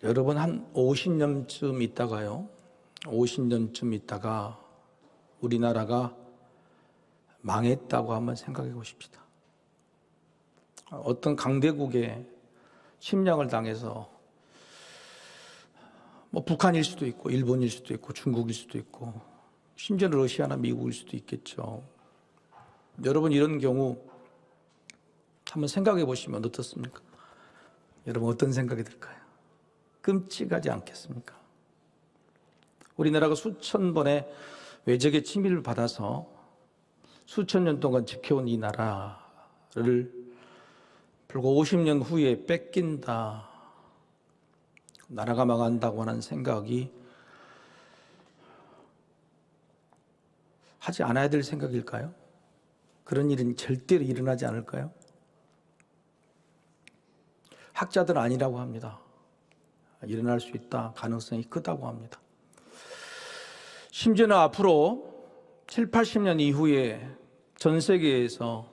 여러분 한 50년쯤 있다가요. 50년쯤 있다가 우리나라가 망했다고 한번 생각해 보십시다. 어떤 강대국에 침략을 당해서 북한일 수도 있고 일본일 수도 있고 중국일 수도 있고 심지어는 러시아나 미국일 수도 있겠죠. 여러분 이런 경우 한번 생각해 보시면 어떻습니까? 여러분 어떤 생각이 들까요? 끔찍하지 않겠습니까? 우리나라가 수천 번의 외적의 침입을 받아서 수천 년 동안 지켜온 이 나라를 불과 50년 후에 뺏긴다, 나라가 망한다고 하는 생각이 하지 않아야 될 생각일까요? 그런 일은 절대로 일어나지 않을까요? 학자들은 아니라고 합니다. 일어날 수 있다, 가능성이 크다고 합니다. 심지어는 앞으로 7, 80년 이후에 전 세계에서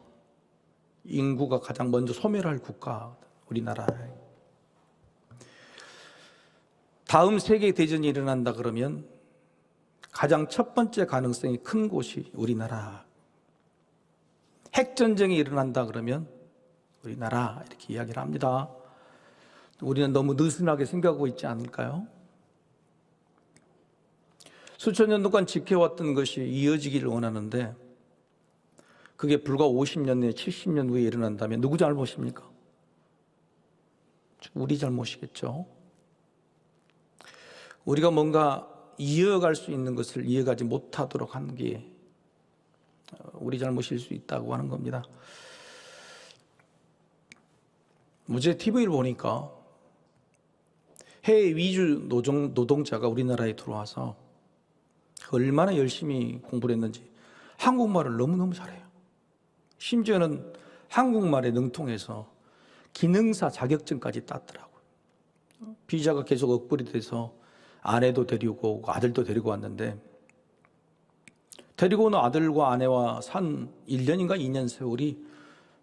인구가 가장 먼저 소멸할 국가, 우리나라에. 다음 세계대전이 일어난다 그러면 가장 첫 번째 가능성이 큰 곳이 우리나라. 핵전쟁이 일어난다 그러면 우리나라, 이렇게 이야기를 합니다. 우리는 너무 느슨하게 생각하고 있지 않을까요? 수천 년 동안 지켜왔던 것이 이어지기를 원하는데 그게 불과 50년 내에 70년 후에 일어난다면 누구 잘못입니까? 우리 잘못이겠죠. 우리가 뭔가 이어갈 수 있는 것을 이어가지 못하도록 한 게 우리 잘못일 수 있다고 하는 겁니다. 어제 TV를 보니까 해외 위주 노동자가 우리나라에 들어와서 얼마나 열심히 공부를 했는지 한국말을 너무너무 잘해요. 심지어는 한국말에 능통해서 기능사 자격증까지 땄더라고요. 비자가 계속 억벌이 돼서 아내도 데리고 오고 아들도 데리고 왔는데 데리고 온 아들과 아내와 산 1년인가 2년 세월이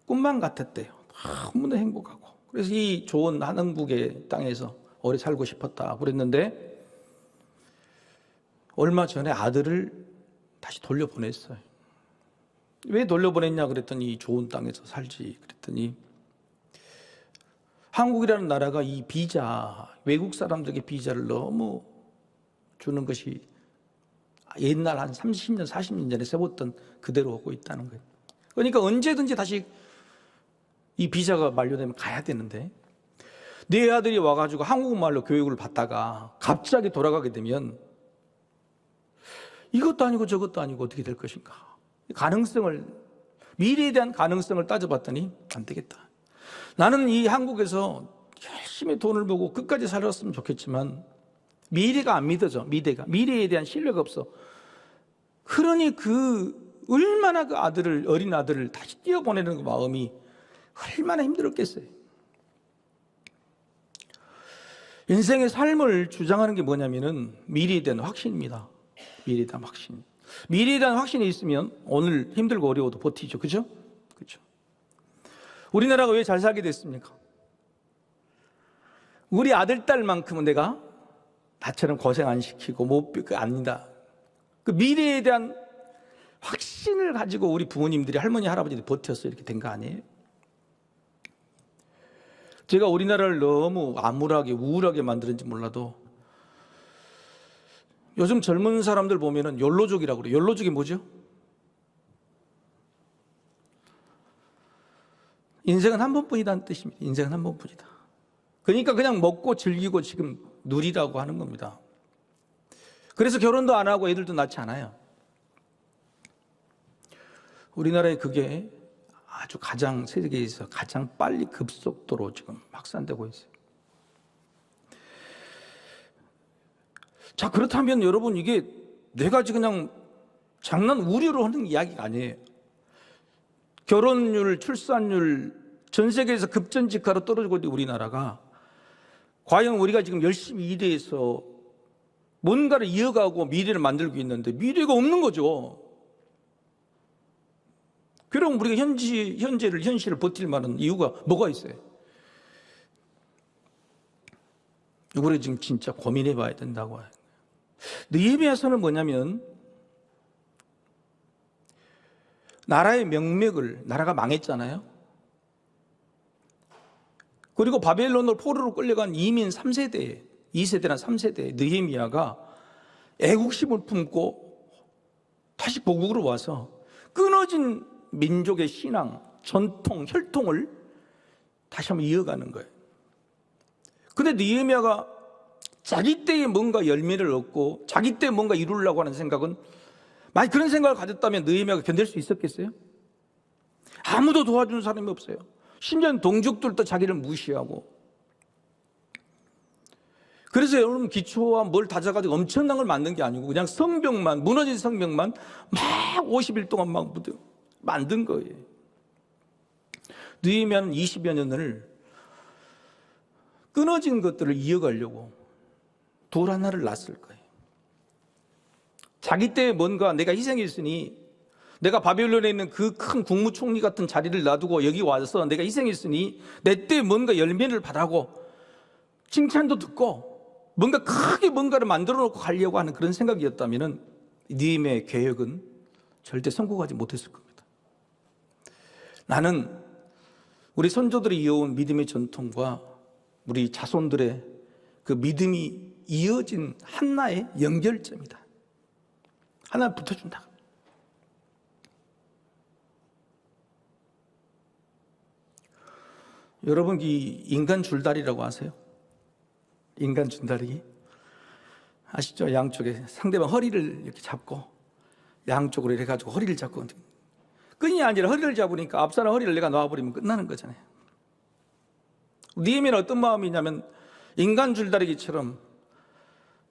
꿈만 같았대요. 너무나 행복하고. 그래서 이 좋은 한흥북의 땅에서 오래 살고 싶었다 그랬는데 얼마 전에 아들을 다시 돌려보냈어요. 왜 돌려보냈냐 그랬더니 좋은 땅에서 살지 그랬더니 한국이라는 나라가 이 비자, 외국 사람들에게 비자를 너무 주는 것이 옛날 한 30년, 40년 전에 세웠던 그대로 오고 있다는 거예요. 그러니까 언제든지 다시 이 비자가 만료되면 가야 되는데 내 아들이 와가지고 한국말로 교육을 받다가 갑자기 돌아가게 되면 이것도 아니고 저것도 아니고 어떻게 될 것인가. 미래에 대한 가능성을 따져봤더니 안 되겠다. 나는 이 한국에서 열심히 돈을 벌고 끝까지 살았으면 좋겠지만 미래가 안 믿어져. 미래에 대한 신뢰가 없어. 그러니 얼마나 그 어린 아들을 다시 띄어보내는 그 마음이 얼마나 힘들었겠어요. 인생의 삶을 주장하는 게 뭐냐면은 미래에 대한 확신입니다. 미래에 대한 확신. 미래에 대한 확신이 있으면 오늘 힘들고 어려워도 버티죠. 그죠? 그죠. 우리나라가 왜 잘 살게 됐습니까? 우리 아들, 딸만큼은 내가 나처럼 고생 안 시키고 아니다. 그 미래에 대한 확신을 가지고 우리 부모님들이 할머니, 할아버지들이 버텨서 이렇게 된 거 아니에요? 제가 우리나라를 너무 암울하게, 우울하게 만드는지 몰라도 요즘 젊은 사람들 보면은 욜로족이라고 그래요. 욜로족이 뭐죠? 인생은 한 번뿐이다는 뜻입니다. 인생은 한 번뿐이다. 그러니까 그냥 먹고 즐기고 지금 누리라고 하는 겁니다. 그래서 결혼도 안 하고 애들도 낳지 않아요. 우리나라에 그게 아주 세계에서 가장 빨리 급속도로 지금 확산되고 있어요. 자, 그렇다면 여러분 이게 내가 지금 그냥 장난 우려로 하는 이야기가 아니에요. 결혼율, 출산율 전 세계에서 급전직하로 떨어지고 있는 우리나라가 과연 우리가 지금 열심히 일해서 뭔가를 이어가고 미래를 만들고 있는데 미래가 없는 거죠. 그럼 우리가 현실을 버틸 만한 이유가 뭐가 있어요? 우리 지금 진짜 고민해 봐야 된다고 해요. 느헤미야서는 뭐냐면 나라의 명맥을, 나라가 망했잖아요. 그리고 바벨론으로 포로로 끌려간 이민 3세대, 2세대나 3세대 느헤미야가 애국심을 품고 다시 고국으로 와서 끊어진 민족의 신앙, 전통, 혈통을 다시 한번 이어가는 거예요. 근데 느헤미야가 자기 때에 뭔가 열매를 얻고 자기 때에 뭔가 이루려고 하는 생각은, 만약 그런 생각을 가졌다면 느헤미야가 견딜 수 있었겠어요? 아무도 도와주는 사람이 없어요. 심지어 동족들도 자기를 무시하고. 그래서 여러분 기초와 뭘 다져가지고 엄청난 걸 만든 게 아니고 그냥 성벽만, 무너진 성벽만 막 50일 동안 막 만든 거예요. 느헤미야는 20여 년을 끊어진 것들을 이어가려고 돌 하나를 놨을 거예요. 자기 때에 뭔가 내가 희생했으니, 내가 바벨론에 있는 그 큰 국무총리 같은 자리를 놔두고 여기 와서 내가 희생했으니 내 때에 뭔가 열매를 바라고 칭찬도 듣고 뭔가 크게 뭔가를 만들어 놓고 가려고 하는 그런 생각이었다면 느헤미야의 계획은 절대 성공하지 못했을 겁니다. 나는 우리 선조들이 이어온 믿음의 전통과 우리 자손들의 그 믿음이 이어진 하나의 연결점이다. 하나 붙어준다. 여러분, 이 인간 줄다리라고 아세요? 인간 줄다리 아시죠? 양쪽에 상대방 허리를 이렇게 잡고 양쪽으로 이렇게 가지고 허리를 잡고, 끈이 아니라 허리를 잡으니까 앞사람 허리를 내가 놓아버리면 끝나는 거잖아요. 느헤미야는 어떤 마음이냐면 인간 줄다리기처럼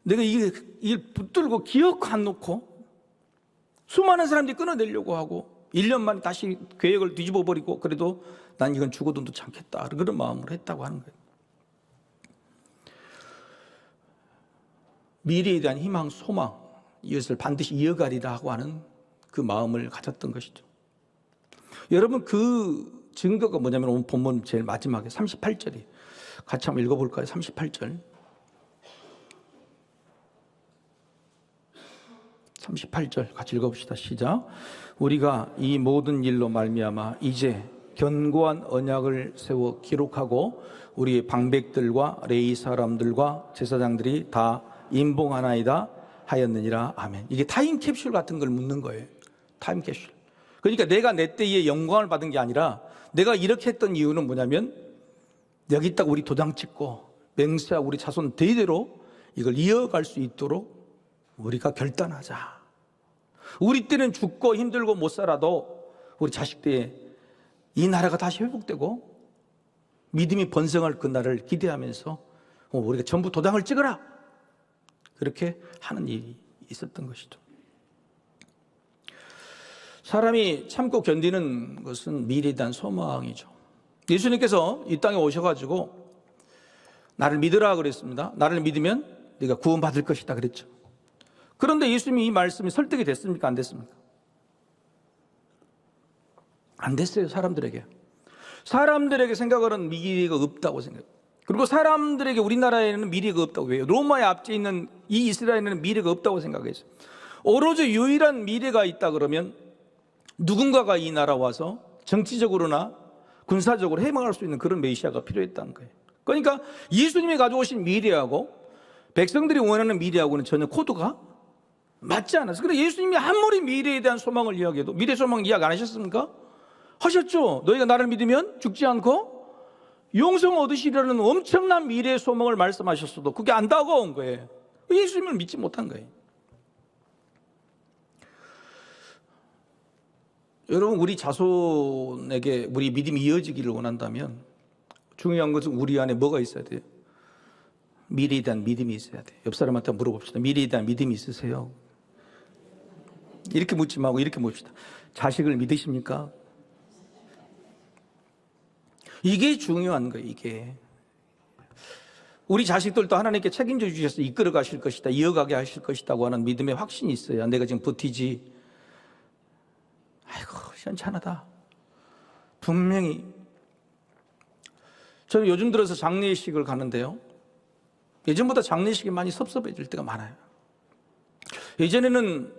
내가 이걸 붙들고 기억 안 놓고 수많은 사람들이 끊어내려고 하고 1년 만에 다시 계획을 뒤집어 버리고, 그래도 난 이건 죽어도 놓지 않겠다, 그런 마음으로 했다고 하는 거예요. 미래에 대한 희망, 소망, 이것을 반드시 이어가리라고 하는 그 마음을 가졌던 것이죠. 여러분, 그 증거가 뭐냐면 오늘 본문 제일 마지막에 38절이, 같이 한번 읽어볼까요? 38절. 38절 같이 읽어봅시다. 시작. 우리가 이 모든 일로 말미암아 이제 견고한 언약을 세워 기록하고 우리의 방백들과 레위 사람들과 제사장들이 다 임봉하나이다 하였느니라. 아멘. 이게 타임캡슐 같은 걸 묻는 거예요. 타임캡슐. 그러니까 내가 내 때에 영광을 받은 게 아니라 내가 이렇게 했던 이유는 뭐냐면 여기 있다가 우리 도장 찍고 맹세하고 우리 자손 대대로 이걸 이어갈 수 있도록 우리가 결단하자. 우리 때는 죽고 힘들고 못 살아도 우리 자식 때에 이 나라가 다시 회복되고 믿음이 번성할 그날을 기대하면서 우리가 전부 도장을 찍어라, 그렇게 하는 일이 있었던 것이죠. 사람이 참고 견디는 것은 미래에 대한 소망이죠. 예수님께서 이 땅에 오셔가지고 나를 믿으라 그랬습니다. 나를 믿으면 네가 구원받을 것이다 그랬죠. 그런데 예수님이 이 말씀이 설득이 됐습니까? 안 됐습니까? 안 됐어요. 사람들에게 생각하는 미래가 없다고 생각해요. 그리고 사람들에게 우리나라에는 미래가 없다고 해요. 로마의 앞에 있는 이 이스라엘에는 미래가 없다고 생각했어요. 오로지 유일한 미래가 있다 그러면 누군가가 이 나라 와서 정치적으로나 군사적으로 해방할 수 있는 그런 메시아가 필요했다는 거예요. 그러니까 예수님이 가져오신 미래하고 백성들이 원하는 미래하고는 전혀 코드가 맞지 않았어요. 그런데 예수님이 아무리 미래에 대한 소망을 이야기해도 미래 소망 이야기 안 하셨습니까? 하셨죠. 너희가 나를 믿으면 죽지 않고 영생 얻으시려는 엄청난 미래의 소망을 말씀하셨어도 그게 안 다가온 거예요. 예수님을 믿지 못한 거예요. 여러분, 우리 자손에게 우리 믿음이 이어지기를 원한다면 중요한 것은 우리 안에 뭐가 있어야 돼요? 미래에 대한 믿음이 있어야 돼요. 옆 사람한테 물어봅시다. 미래에 대한 믿음이 있으세요? 이렇게 묻지 말고 이렇게 묻읍시다. 자식을 믿으십니까? 이게 중요한 거예요. 이게 우리 자식들도 하나님께 책임져 주셔서 이끌어 가실 것이다, 이어가게 하실 것이다고 하는 믿음의 확신이 있어야 내가 지금 버티지. 아이고 시원찮하다. 분명히 저는 요즘 들어서 장례식을 가는데요, 예전보다 장례식이 많이 섭섭해질 때가 많아요. 예전에는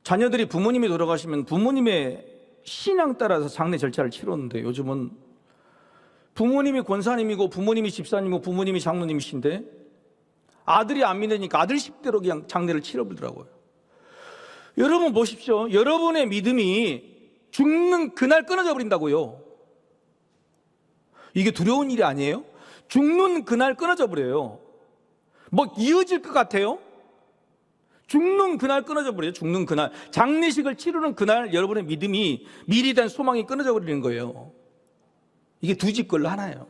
자녀들이 부모님이 돌아가시면 부모님의 신앙 따라서 장례 절차를 치렀는데 요즘은 부모님이 권사님이고 부모님이 집사님이고 부모님이 장로님이신데 아들이 안 믿으니까 아들식대로 그냥 장례를 치러버리더라고요. 여러분 보십시오. 여러분의 믿음이 죽는 그날 끊어져 버린다고요. 이게 두려운 일이 아니에요? 죽는 그날 끊어져 버려요. 뭐 이어질 것 같아요? 죽는 그날 끊어져 버려요. 죽는 그날. 장례식을 치르는 그날 여러분의 믿음이 미래에 대한 소망이 끊어져 버리는 거예요. 이게 두 집 걸로 하나예요.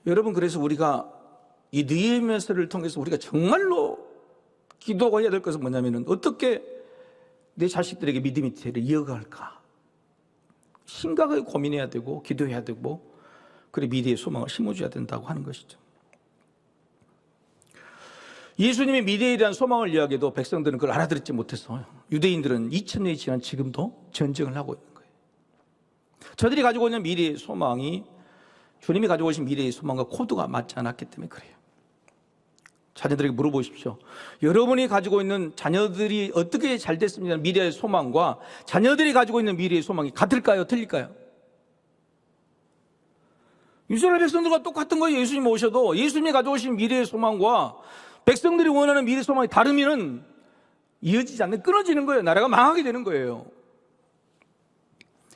여러분, 그래서 우리가 이 느헤미야서를 통해서 우리가 정말로 기도하고 해야 될 것은 뭐냐면은 어떻게 내 자식들에게 믿음의 태를 이어갈까? 심각하게 고민해야 되고 기도해야 되고 그래 미래의 소망을 심어줘야 된다고 하는 것이죠. 예수님의 미래에 대한 소망을 이야기해도 백성들은 그걸 알아듣지 못해서 유대인들은 2000년이 지난 지금도 전쟁을 하고 있는 거예요. 저들이 가지고 있는 미래의 소망이 주님이 가지고 오신 미래의 소망과 코드가 맞지 않았기 때문에 그래요. 자녀들에게 물어보십시오. 여러분이 가지고 있는 자녀들이 어떻게 잘 됐습니까? 미래의 소망과 자녀들이 가지고 있는 미래의 소망이 같을까요? 틀릴까요? 이스라엘 백성들과 똑같은 거예요. 예수님 오셔도 예수님이 가져오신 미래의 소망과 백성들이 원하는 미래의 소망이 다르면은 이어지지 않는, 끊어지는 거예요. 나라가 망하게 되는 거예요.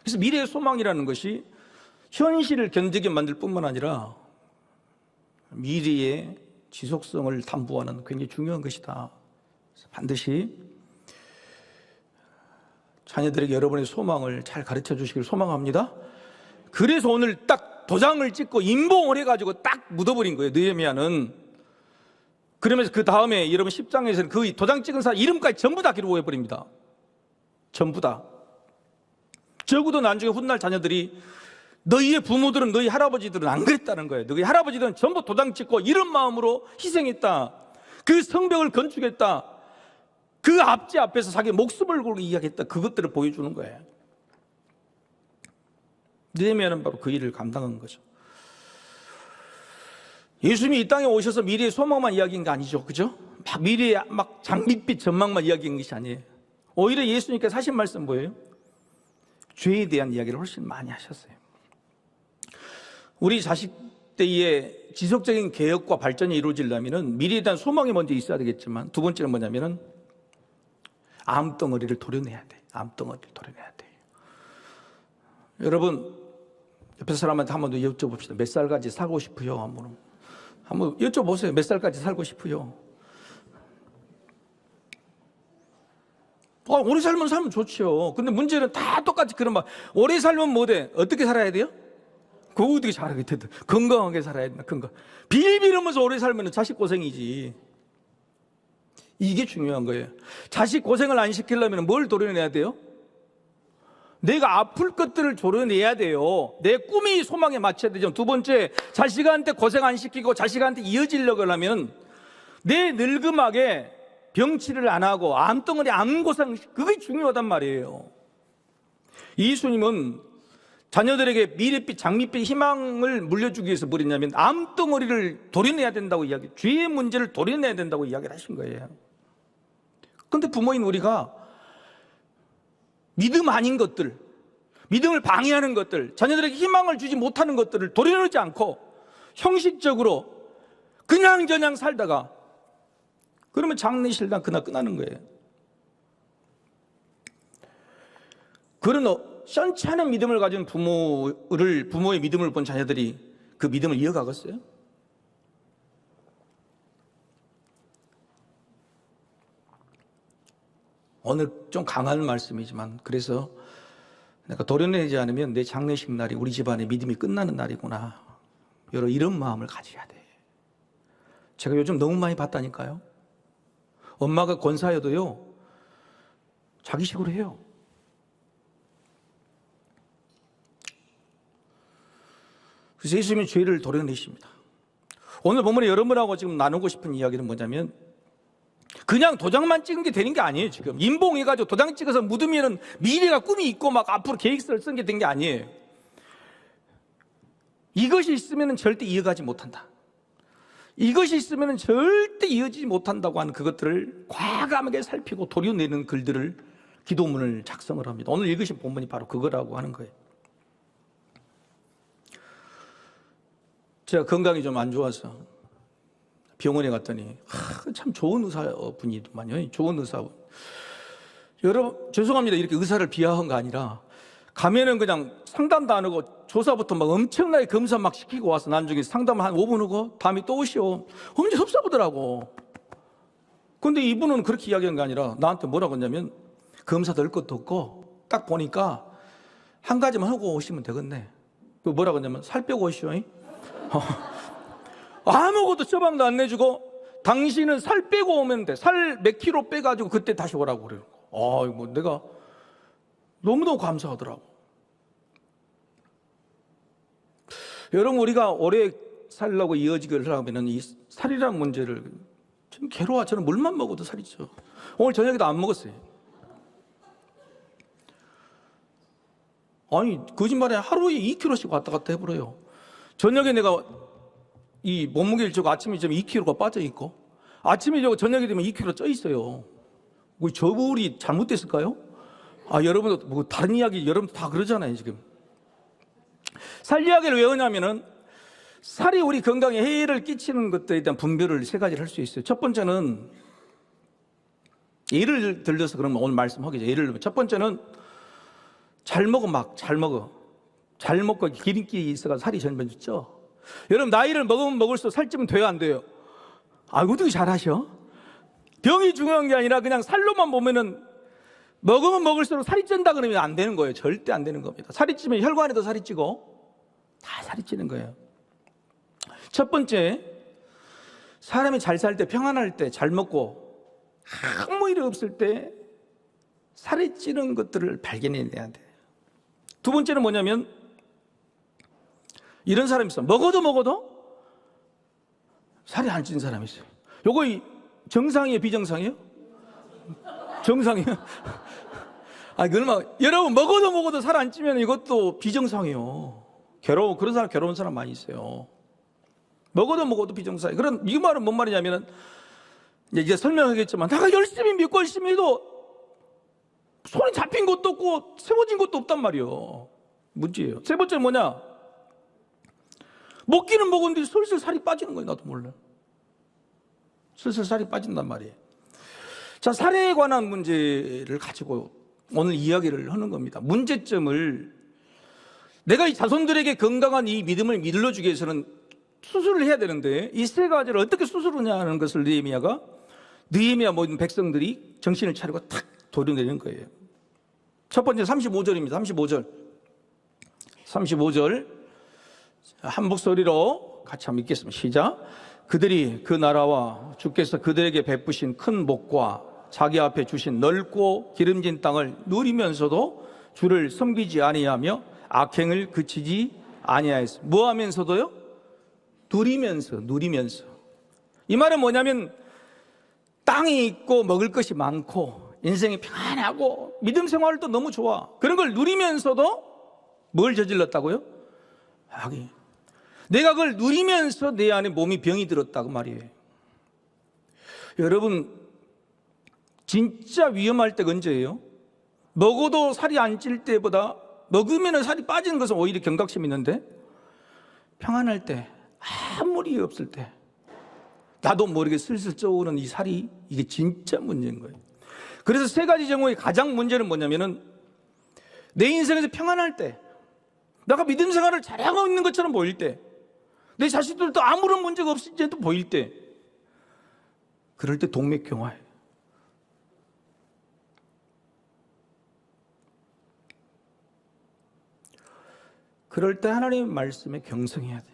그래서 미래의 소망이라는 것이 현실을 견디게 만들 뿐만 아니라 미래의 지속성을 담보하는 굉장히 중요한 것이다. 반드시 자녀들에게 여러분의 소망을 잘 가르쳐 주시길 소망합니다. 그래서 오늘 딱 도장을 찍고 임봉을 해가지고 딱 묻어버린 거예요. 느헤미야는. 그러면서 그 다음에 여러분 10장에서는 그 도장 찍은 사람 이름까지 전부 다 기록해버립니다. 전부 다. 적어도 나중에 훗날 자녀들이 너희의 부모들은, 너희 할아버지들은 안 그랬다는 거예요. 너희 할아버지들은 전부 도장 찍고 이런 마음으로 희생했다. 그 성벽을 건축했다. 그 앞지 앞에서 자기 목숨을 걸고 이야기했다. 그것들을 보여주는 거예요. 느헤미야는 바로 그 일을 감당한 거죠. 예수님이 이 땅에 오셔서 미래의 소망만 이야기한 게 아니죠. 그죠? 막 미래의 막 장밋빛 전망만 이야기한 것이 아니에요. 오히려 예수님께서 하신 말씀 뭐예요? 죄에 대한 이야기를 훨씬 많이 하셨어요. 우리 자식 때의 지속적인 개혁과 발전이 이루어지려면 미래에 대한 소망이 먼저 있어야 되겠지만 두 번째는 뭐냐면은 암덩어리를 도려내야 돼. 암덩어리를 도려내야 돼. 여러분 옆에 사람한테 한 번 더 여쭤봅시다. 몇 살까지 살고 싶어요? 한번 여쭤보세요. 몇 살까지 살고 싶어요? 오래 살면 좋죠. 근데 문제는 다 똑같이 그런 말. 오래 살면 뭐 돼? 어떻게 살아야 돼요? 그거 어떻게 잘하게 된다. 건강하게 살아야 된다. 빌비르면서 오래 살면 자식 고생이지. 이게 중요한 거예요. 자식 고생을 안 시키려면 뭘 도려내야 돼요? 내가 아플 것들을 도려내야 돼요. 내 꿈이 소망에 맞춰야 되죠. 두 번째, 자식한테 고생 안 시키고 자식한테 이어지려고 하려면 내 늙음하게 병치를 안 하고 암덩어리 암고생, 그게 중요하단 말이에요. 예수님은 자녀들에게 미래빛, 장밋빛 희망을 물려주기 위해서 뭐랬냐면 암덩어리를 도려내야 된다고 죄의 문제를 도려내야 된다고 이야기를 하신 거예요. 그런데 부모인 우리가 믿음 아닌 것들, 믿음을 방해하는 것들, 자녀들에게 희망을 주지 못하는 것들을 도려내지 않고 형식적으로 그냥저냥 살다가 그러면 장례식날 그날 끝나는 거예요. 그런 시원치 않은 믿음을 가진 부모의 믿음을 본 자녀들이 그 믿음을 이어가겠어요? 오늘 좀 강한 말씀이지만 그래서 내가 도려내지 않으면 내 장례식 날이 우리 집안의 믿음이 끝나는 날이구나. 여러분 이런 마음을 가져야 돼. 제가 요즘 너무 많이 봤다니까요. 엄마가 권사여도요 자기식으로 해요. 그래서 예수님이 죄를 도려내십니다. 오늘 본문에 여러분하고 지금 나누고 싶은 이야기는 뭐냐면 그냥 도장만 찍은 게 되는 게 아니에요. 지금 임봉해가지고 도장 찍어서 묻으면 미래가 꿈이 있고 막 앞으로 계획서를 쓴 게 된 게 아니에요. 이것이 있으면 절대 이어가지 못한다. 이것이 있으면 절대 이어지지 못한다고 하는 그것들을 과감하게 살피고 도려내는 글들을 기도문을 작성을 합니다. 오늘 읽으신 본문이 바로 그거라고 하는 거예요. 제가 건강이 좀 안 좋아서 병원에 갔더니 참 좋은 의사분이더만요. 좋은 의사분. 여러분 죄송합니다. 이렇게 의사를 비하한 거 아니라 가면은 그냥 상담도 안 하고 조사부터 막 엄청나게 검사 막 시키고 와서 나중에 상담을 한 5분 하고 다음에 또 오시오. 엄청 섭섭하더라고. 근데 이분은 그렇게 이야기한 게 아니라 나한테 뭐라고 했냐면 검사 될 것도 없고 딱 보니까 한 가지만 하고 오시면 되겠네. 뭐라고 했냐면 살 빼고 오시오. 아무것도 처방도 안 내주고 당신은 살 빼고 오면 돼. 살 몇 킬로 빼가지고 그때 다시 오라고 그래요. 뭐 내가 너무너무 감사하더라고. 여러분 우리가 오래 살려고 이어지기를 하면은 이 살이라는 문제를 좀 괴로워. 저는 물만 먹어도 살이 쪄. 오늘 저녁에도 안 먹었어요. 아니 거짓말에 하루에 2kg씩 왔다 갔다 해버려요. 저녁에 내가 이 몸무게를 재고 아침에 좀 2kg가 빠져 있고 아침에 재고 저녁에 되면 2kg 쪄 있어요. 우리 저울이 잘못됐을까요? 여러분도 뭐 다른 이야기 여러분도 다 그러잖아요 지금. 살 이야기를 왜 하냐면은 살이 우리 건강에 해를 끼치는 것들에 대한 분별을 세 가지를 할 수 있어요. 첫 번째는 예를 들려서 그러면 오늘 말씀하겠죠. 예를 들면 첫 번째는 잘 먹고 기름기 있어가 살이 전면 쪄. 여러분 나이를 먹으면 먹을수록 살찌면 돼요 안 돼요? 어떻게 잘하셔? 병이 중요한 게 아니라 그냥 살로만 보면은 먹으면 먹을수록 살이 찐다 그러면 안 되는 거예요. 절대 안 되는 겁니다. 살이 찌면 혈관에도 살이 찌고 다 살이 찌는 거예요. 첫 번째, 사람이 잘 살 때, 평안할 때, 잘 먹고 아무 일이 없을 때 살이 찌는 것들을 발견해내야 돼요. 두 번째는 뭐냐면 이런 사람이 있어. 먹어도 살이 안 찐 사람이 있어요. 요거 정상이에요, 비정상이에요? 정상이에요. 여러분 먹어도 살 안 찌면 이것도 비정상이에요. 그런 사람 괴로운 사람 많이 있어요. 먹어도 비정상이에요. 그런 이 말은 뭔 말이냐면은 이제 설명하겠지만 내가 열심히 믿고 열심히 해도 손이 잡힌 것도 없고 세워진 것도 없단 말이에요. 문제예요. 세 번째는 뭐냐? 먹기는 먹었는데 슬슬 살이 빠지는 거예요. 나도 몰라. 슬슬 살이 빠진단 말이에요. 자, 살에 관한 문제를 가지고 오늘 이야기를 하는 겁니다. 문제점을 내가 이 자손들에게 건강한 이 믿음을 믿어주기 위해서는 수술을 해야 되는데 이 세 가지를 어떻게 수술하냐 하는 것을 느헤미야 모든 백성들이 정신을 차리고 탁 도려내는 거예요. 첫 번째 35절입니다. 35절 한 목소리로 같이 한번 읽겠습니다. 시작. 그들이 그 나라와 주께서 그들에게 베푸신 큰 복과 자기 앞에 주신 넓고 기름진 땅을 누리면서도 주를 섬기지 아니하며 악행을 그치지 아니하였어. 뭐 하면서도요? 누리면서. 이 말은 뭐냐면 땅이 있고 먹을 것이 많고 인생이 평안하고 믿음 생활도 너무 좋아. 그런 걸 누리면서도 뭘 저질렀다고요? 악이. 내가 그걸 누리면서 내 안에 몸이 병이 들었다고 말이에요. 여러분 진짜 위험할 때가 언제예요? 먹어도 살이 안 찔 때보다 먹으면 살이 빠지는 것은 오히려 경각심이 있는데 평안할 때 아무 일이 없을 때 나도 모르게 슬슬 쪄오르는 이 살이 이게 진짜 문제인 거예요. 그래서 세 가지 경우에 가장 문제는 뭐냐면은 내 인생에서 평안할 때 내가 믿음 생활을 잘하고 있는 것처럼 보일 때 내 자식들도 아무런 문제가 없을 때도 보일 때 그럴 때 동맥경화예요. 그럴 때 하나님 말씀에 경성해야 돼.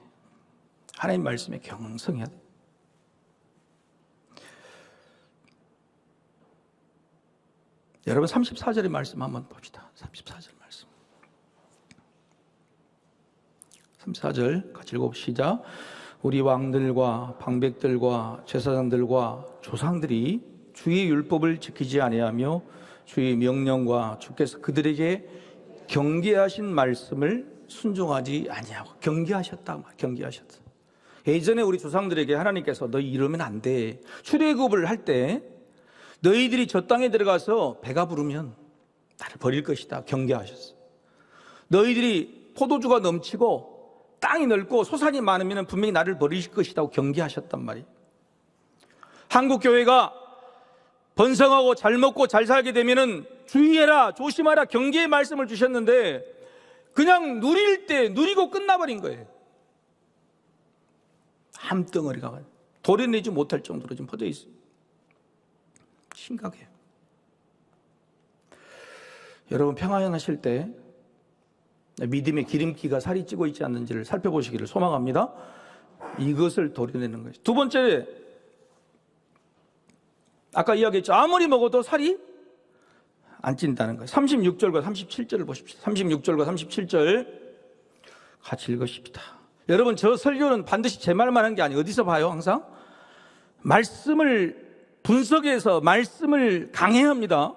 하나님 말씀에 경성해야 돼. 여러분 34절의 말씀 한번 봅시다. 34절 말씀. 34절 같이 읽어봅시다. 우리 왕들과 방백들과 제사장들과 조상들이 주의 율법을 지키지 아니하며 주의 명령과 주께서 그들에게 경계하신 말씀을 순종하지 아니하고 경계하셨다. 경계하셨다. 예전에 우리 조상들에게 하나님께서 너희 이러면 안 돼. 출애굽을 할 때 너희들이 저 땅에 들어가서 배가 부르면 나를 버릴 것이다. 경계하셨어. 너희들이 포도주가 넘치고 땅이 넓고 소산이 많으면 분명히 나를 버리실 것이라고 경계하셨단 말이에요. 한국 교회가 번성하고 잘 먹고 잘 살게 되면은 주의해라, 조심하라, 경계의 말씀을 주셨는데 그냥 누릴 때 누리고 끝나버린 거예요. 함덩어리가 도려내지 못할 정도로 지금 퍼져 있어요. 심각해요. 여러분 평안하실 때 믿음의 기름기가 살이 찌고 있지 않는지를 살펴보시기를 소망합니다. 이것을 도려내는 것이. 두 번째, 아까 이야기했죠. 아무리 먹어도 살이 안 찐다는 거예요. 36절과 37절을 보십시오. 36절과 37절 같이 읽으십시다. 여러분, 저 설교는 반드시 제 말만 하는 게 아니에요. 어디서 봐요? 항상 말씀을 분석해서 말씀을 강해합니다.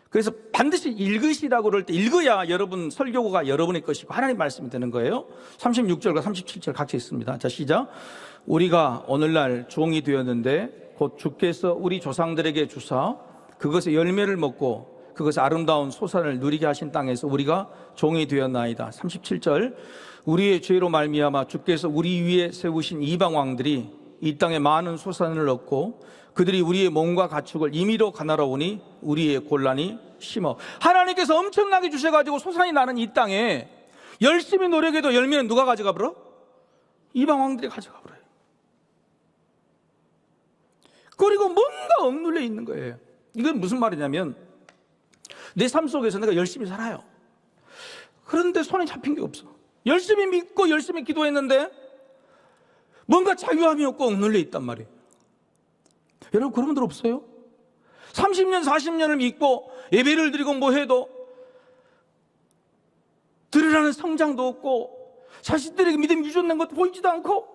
그래서 반드시 읽으시라고 그럴 때 읽어야 여러분 설교가 여러분의 것이고 하나님 말씀이 되는 거예요. 36절과 37절 같이 있습니다. 자, 시작. 우리가 오늘날 종이 되었는데 곧 주께서 우리 조상들에게 주사 그것의 열매를 먹고 그것의 아름다운 소산을 누리게 하신 땅에서 우리가 종이 되었나이다. 37절. 우리의 죄로 말미암아 주께서 우리 위에 세우신 이방 왕들이 이 땅에 많은 소산을 얻고 그들이 우리의 몸과 가축을 임의로 가나라오니 우리의 곤란이 심어. 하나님께서 엄청나게 주셔가지고 소산이 나는 이 땅에 열심히 노력해도 열매는 누가 가져가 버려? 이방 왕들이 가져가 버려요. 그리고 뭔가 억눌려 있는 거예요. 이건 무슨 말이냐면 내 삶 속에서 내가 열심히 살아요. 그런데 손에 잡힌 게 없어. 열심히 믿고 열심히 기도했는데 뭔가 자유함이 없고 억눌려 있단 말이에요. 여러분 그런 분들 없어요? 30년 40년을 믿고 예배를 드리고 뭐 해도 드러나는 성장도 없고 자신들에게 믿음 유전된 것도 보이지도 않고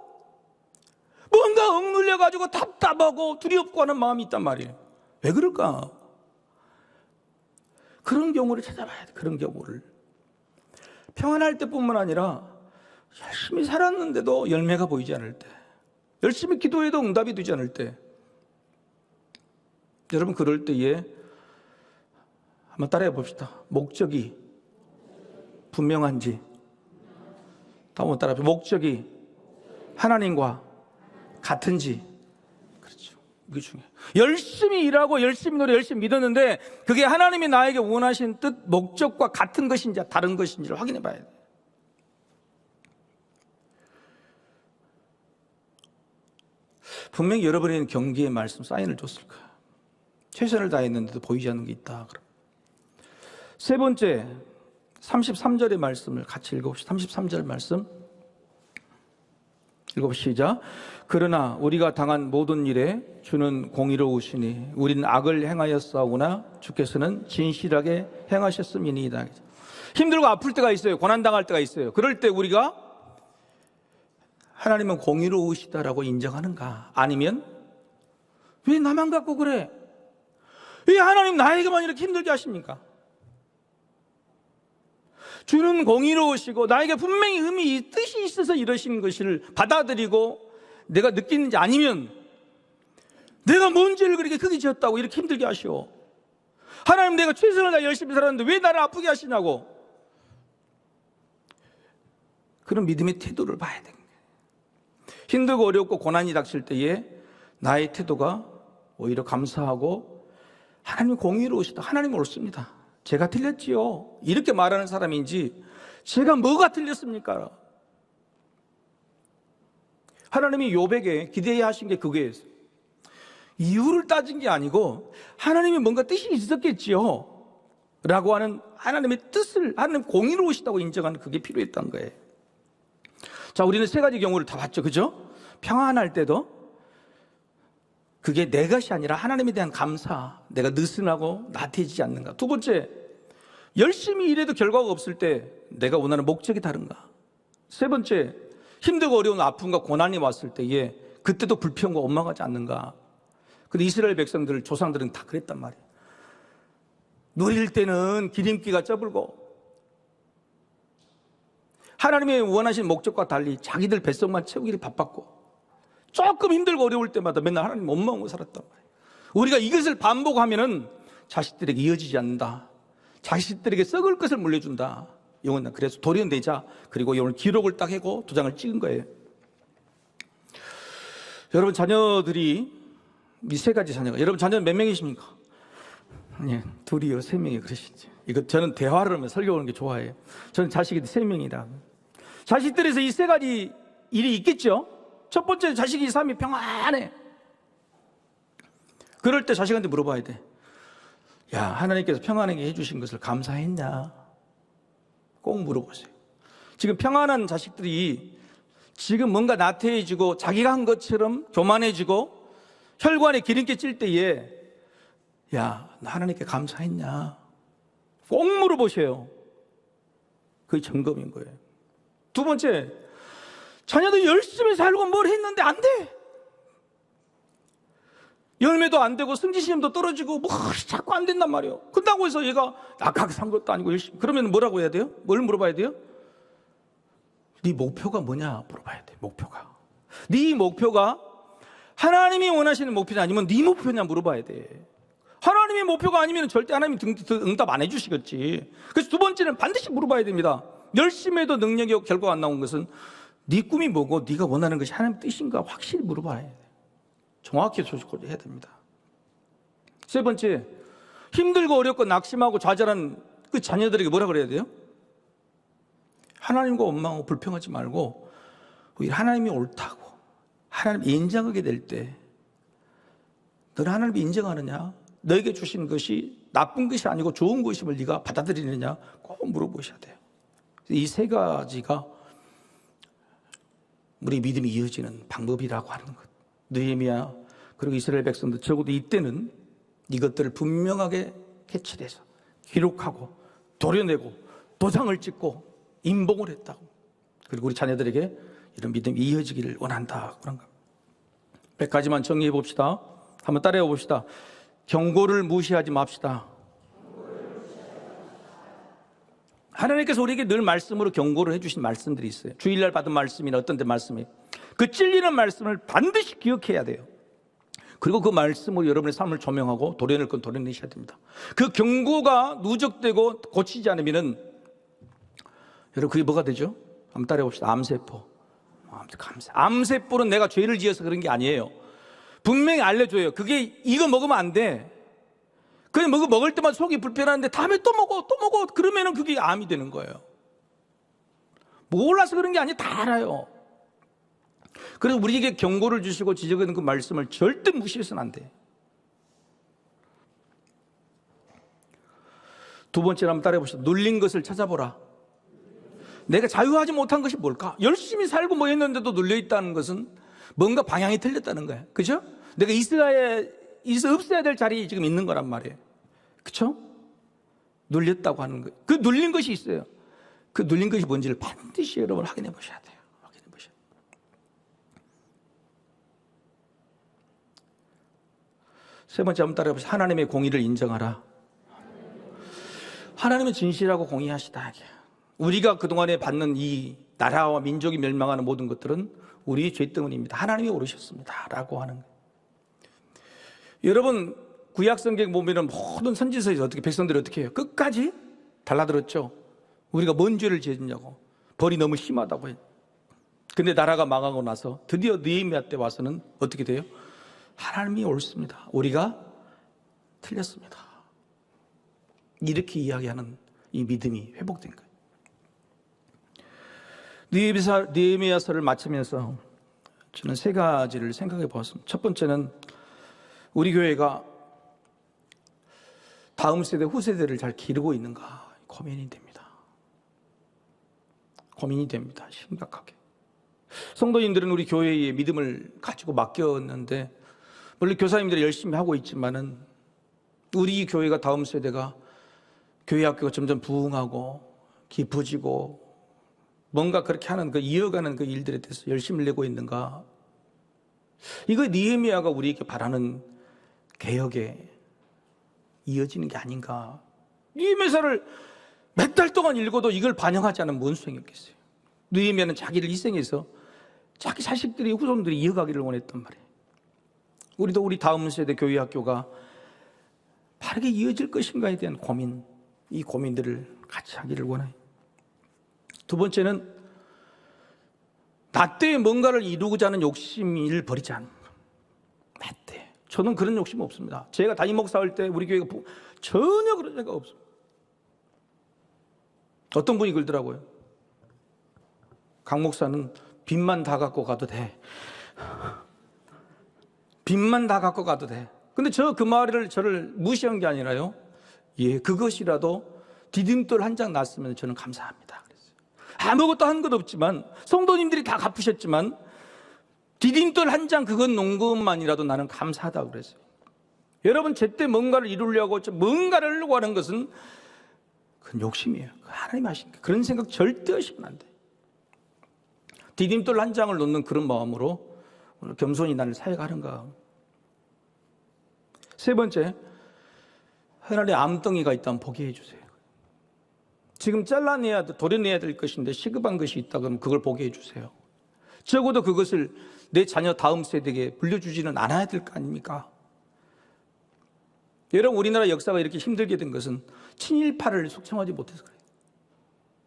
뭔가 억눌려가지고 답답하고 두렵고 하는 마음이 있단 말이에요. 왜 그럴까? 그런 경우를 찾아봐야 돼. 그런 경우를. 평안할 때뿐만 아니라 열심히 살았는데도 열매가 보이지 않을 때, 열심히 기도해도 응답이 되지 않을 때, 여러분 그럴 때에 한번 따라해 봅시다. 목적이 분명한지 한번 따라해 봅시다. 목적이 하나님과 같은지. 그렇죠. 이게 중요해요. 열심히 일하고 열심히 노래 열심히 믿었는데 그게 하나님이 나에게 원하신 뜻 목적과 같은 것인지 다른 것인지를 확인해 봐야 돼요. 분명히 여러분에게는 경계의 말씀 사인을 줬을 거예요. 최선을 다했는데도 보이지 않는 게 있다. 그럼. 세 번째 33절의 말씀을 같이 읽어봅시다. 33절 말씀 읽어보시자. 그러나 우리가 당한 모든 일에 주는 공의로우시니 우리는 악을 행하였사오나 주께서는 진실하게 행하셨음이니이다. 힘들고 아플 때가 있어요. 고난당할 때가 있어요. 그럴 때 우리가 하나님은 공의로우시다라고 인정하는가? 아니면 왜 나만 갖고 그래? 왜 하나님 나에게만 이렇게 힘들게 하십니까? 주는 공의로우시고 나에게 분명히 의미, 뜻이 있어서 이러신 것을 받아들이고 내가 느끼는지 아니면 내가 뭔 죄를 그렇게 크게 지었다고 이렇게 힘들게 하시오. 하나님 내가 최선을 다해 열심히 살았는데 왜 나를 아프게 하시냐고. 그런 믿음의 태도를 봐야 됩니다. 힘들고 어렵고 고난이 닥칠 때에 나의 태도가 오히려 감사하고 하나님 공의로우시다. 하나님 옳습니다. 제가 틀렸지요. 이렇게 말하는 사람인지 제가 뭐가 틀렸습니까? 하나님이 욥에게 기대해야 하신 게 그거예요. 이유를 따진 게 아니고 하나님이 뭔가 뜻이 있었겠지요 라고 하는 하나님의 뜻을 하나님 공의로우시다고 인정하는 그게 필요했던 거예요. 자, 우리는 세 가지 경우를 다 봤죠. 그죠? 평안할 때도 그게 내 것이 아니라 하나님에 대한 감사, 내가 느슨하고 나태해지지 않는가. 두 번째, 열심히 일해도 결과가 없을 때 내가 원하는 목적이 다른가. 세 번째, 힘들고 어려운 아픔과 고난이 왔을 때에 그때도 불평과 원망하지 않는가. 근데 이스라엘 백성들, 조상들은 다 그랬단 말이에요. 누릴 때는 기름기가 쪄불고 하나님의 원하신 목적과 달리 자기들 뱃속만 채우기를 바빴고 조금 힘들고 어려울 때마다 맨날 하나님 원망하고 살았단 말이에요. 우리가 이것을 반복하면은 자식들에게 이어지지 않는다. 자식들에게 썩을 것을 물려준다. 이건 그래서 도련내자. 그리고 오늘 기록을 딱 하고 도장을 찍은 거예요. 여러분 자녀들이 이 세 가지 자녀가, 여러분 자녀는 몇 명이십니까? 예, 둘이요, 세 명이 그러시지. 이거 저는 대화를 하면 설교하는 게 좋아해요. 저는 자식이 세 명이다. 자식들에서 이 세 가지 일이 있겠죠. 첫 번째, 자식이 삶이 평안해. 그럴 때 자식한테 물어봐야 돼. 야, 하나님께서 평안하게 해주신 것을 감사했냐? 꼭 물어보세요. 지금 평안한 자식들이 지금 뭔가 나태해지고 자기가 한 것처럼 교만해지고 혈관에 기름기 찔 때에 야, 나 하나님께 감사했냐? 꼭 물어보세요. 그게 점검인 거예요. 두 번째, 자녀들이 열심히 살고 뭘 했는데 안 돼. 열매도 안 되고 승진시험도 떨어지고 뭐 자꾸 안 된단 말이에요. 끝나고 해서 얘가 낙하게 산 것도 아니고 열심히. 그러면 뭐라고 해야 돼요? 뭘 물어봐야 돼요? 네 목표가 뭐냐 물어봐야 돼. 목표가. 네 목표가 하나님이 원하시는 목표냐 아니면 네 목표냐 물어봐야 돼. 하나님의 목표가 아니면 절대 하나님이 응답 안 해주시겠지. 그래서 두 번째는 반드시 물어봐야 됩니다. 열심히 해도 능력이 결과가 안 나온 것은 네 꿈이 뭐고 네가 원하는 것이 하나님 뜻인가 확실히 물어봐야 돼. 정확히 조직을 해야 됩니다. 세 번째, 힘들고 어렵고 낙심하고 좌절한 그 자녀들에게 뭐라 그래야 돼요? 하나님과 원망하고 불평하지 말고 하나님이 옳다고 하나님 인정하게 될 때 너는 하나님을 인정하느냐? 너에게 주신 것이 나쁜 것이 아니고 좋은 것임을 네가 받아들이느냐? 꼭 물어보셔야 돼요. 이 세 가지가 우리 믿음이 이어지는 방법이라고 하는 것. 느헤미야 그리고 이스라엘 백성들 적어도 이때는 이것들을 분명하게 캐치해서 기록하고 도려내고 도장을 찍고 인봉을 했다고. 그리고 우리 자녀들에게 이런 믿음이 이어지기를 원한다 그런 것. 몇 가지만 정리해 봅시다. 한번 따라해 봅시다. 경고를 무시하지 맙시다. 하나님께서 우리에게 늘 말씀으로 경고를 해주신 말씀들이 있어요. 주일날 받은 말씀이나 어떤 데 말씀이 그 찔리는 말씀을 반드시 기억해야 돼요. 그리고 그 말씀으로 여러분의 삶을 조명하고 도려낼 건 도려내셔야 됩니다. 그 경고가 누적되고 고치지 않으면은 여러분 그게 뭐가 되죠? 한번 따라해 봅시다. 암세포. 암세포는 내가 죄를 지어서 그런 게 아니에요. 분명히 알려줘요. 그게 이거 먹으면 안 돼. 그냥 먹을 때마다 속이 불편한데 다음에 또 먹어 그러면은 그게 암이 되는 거예요. 몰라서 그런 게 아니에요. 다 알아요. 그래서 우리에게 경고를 주시고 지적하는 그 말씀을 절대 무시해서는 안 돼. 두 번째로 한번 따라해 봅시다. 눌린 것을 찾아보라. 내가 자유하지 못한 것이 뭘까? 열심히 살고 뭐 했는데도 눌려 있다는 것은 뭔가 방향이 틀렸다는 거예요. 그죠? 내가 없어야 될 자리에 지금 있는 거란 말이에요. 그렇죠? 눌렸다고 하는 거예요. 그 눌린 것이 있어요. 그 눌린 것이 뭔지를 반드시 여러분 확인해 보셔야 돼요. 확인해 보셔야 돼요. 세 번째 한번 따라해 보세요. 하나님의 공의를 인정하라. 하나님은 진실하고 공의하시다. 우리가 그동안에 받는 이 나라와 민족이 멸망하는 모든 것들은 우리 죄 때문입니다. 하나님이 오르셨습니다. 라고 하는 거예요. 여러분 구약성경 보면 모든 선지서에서 어떻게 백성들이 어떻게 해요? 끝까지 달라들었죠. 우리가 뭔 죄를 지었냐고. 벌이 너무 심하다고 해요. 근데 나라가 망하고 나서 드디어 느헤미야 때 와서는 어떻게 돼요? 하나님이 옳습니다. 우리가 틀렸습니다. 이렇게 이야기하는 이 믿음이 회복된 거예요. 느헤미야서를 마치면서 저는 세 가지를 생각해 보았습니다. 첫 번째는 우리 교회가 다음 세대, 후세대를 잘 기르고 있는가 고민이 됩니다. 고민이 됩니다. 심각하게. 성도님들은 우리 교회에 믿음을 가지고 맡겼는데 물론 교사님들이 열심히 하고 있지만은 우리 교회가 다음 세대가 교회 학교가 점점 부흥하고 깊어지고 뭔가 그렇게 하는 그 이어가는 그 일들에 대해서 열심을 내고 있는가? 이거 느헤미야가 우리에게 바라는 개혁에 이어지는 게 아닌가? 느헤미야서를 몇 달 동안 읽어도 이걸 반영하지 않은 뭔 수행이겠어요? 느헤미야는 자기를 희생해서 자기 자식들이 후손들이 이어가기를 원했단 말이에요. 우리도 우리 다음 세대 교회 학교가 바르게 이어질 것인가에 대한 고민, 이 고민들을 같이 하기를 원해요. 두 번째는 나 때에 뭔가를 이루고자 하는 욕심을 버리지 않는 것. 나 때. 저는 그런 욕심 없습니다. 제가 담임 목사 할 때 우리 교회가 전혀 그런 생각 없습니다. 어떤 분이 그러더라고요. 강 목사는 빚만 다 갖고 가도 돼. 빚만 다 갖고 가도 돼. 근데 그 말을 저를 무시한 게 아니라요. 예, 그것이라도 디딤돌 한 장 났으면 저는 감사합니다. 그랬어요. 아무것도 한 것 없지만 성도님들이 다 갚으셨지만 디딤돌 한 장 그건 놓은 것만이라도 나는 감사하다고 그랬어요. 여러분 제때 뭔가를 이루려고 뭔가를 하려고 하는 것은 그건 욕심이에요. 하나님 하시니까 그런 생각 절대 하시면 안 돼요. 디딤돌 한 장을 놓는 그런 마음으로 오늘 겸손히 나를 사역하는가. 세 번째, 하나님의 암덩이가 있다면 보게 해주세요. 지금 잘라내야 도려내야 될 것인데 시급한 것이 있다 그러면 그걸 보게 해주세요. 적어도 그것을 내 자녀 다음 세대에게 물려주지는 않아야 될 거 아닙니까? 여러분 우리나라 역사가 이렇게 힘들게 된 것은 친일파를 숙청하지 못해서 그래요.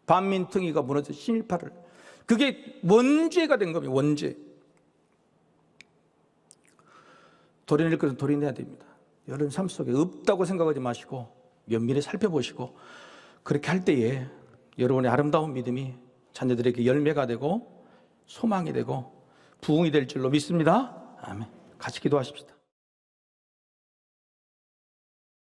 반민특위가 무너져 친일파를, 그게 원죄가 된 겁니다. 원죄. 도려낼 것은 도려내야 됩니다. 여러분 삶 속에 없다고 생각하지 마시고 면밀히 살펴보시고 그렇게 할 때에 여러분의 아름다운 믿음이 자녀들에게 열매가 되고 소망이 되고 부흥이 될 줄로 믿습니다. 아멘. 같이 기도하십시다.